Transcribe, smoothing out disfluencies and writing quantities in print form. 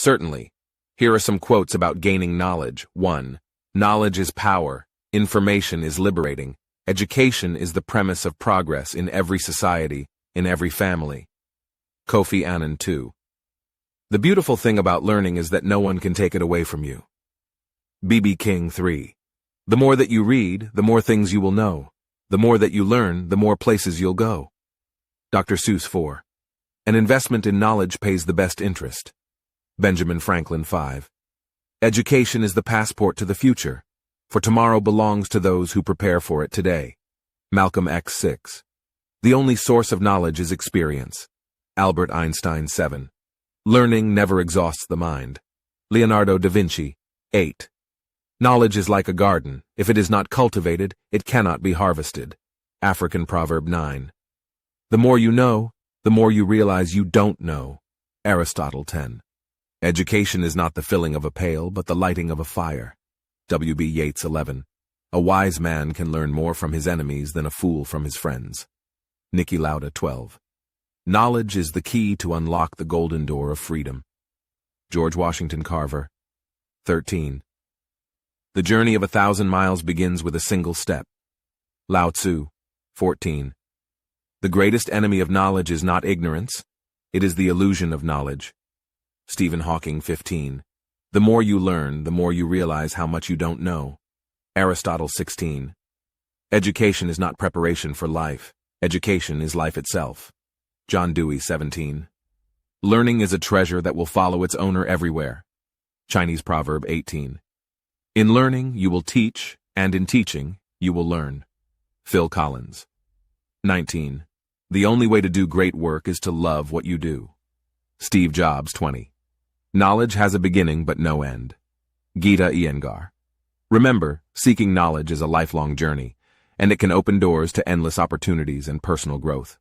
Certainly. Here are some quotes about gaining knowledge. 1. Knowledge is power. Information is liberating. Education is the premise of progress in every society, in every family. Kofi Annan 2. The beautiful thing about learning is that no one can take it away from you. B.B. King 3. The more that you read, the more things you will know. The more that you learn, the more places you'll go. Dr. Seuss 4. An investment in knowledge pays the best interest. Benjamin Franklin 5. Education is the passport to the future, for tomorrow belongs to those who prepare for it today. Malcolm X 6. The only source of knowledge is experience. Albert Einstein 7. Learning never exhausts the mind. Leonardo da Vinci 8. Knowledge is like a garden. If it is not cultivated, it cannot be harvested. African Proverb 9. The more you know, the more you realize you don't know. Aristotle 10. Education is not the filling of a pail, but the lighting of a fire. W.B. Yeats 11. A wise man can learn more from his enemies than a fool from his friends. Niki Lauda 12. Knowledge is the key to unlock the golden door of freedom. George Washington Carver 13. The journey of 1,000 miles begins with a single step. Lao Tzu 14. The greatest enemy of knowledge is not ignorance, it is the illusion of knowledge. Stephen Hawking 15. The more you learn, the more you realize how much you don't know. Aristotle 16. Education is not preparation for life. Education is life itself. John Dewey 17. Learning is a treasure that will follow its owner everywhere. Chinese Proverb 18. In learning, you will teach, and in teaching, you will learn. Phil Collins 19. The only way to do great work is to love what you do. Steve Jobs 20. Knowledge has a beginning but no end. Gita Iyengar. Remember, seeking knowledge is a lifelong journey, and it can open doors to endless opportunities and personal growth.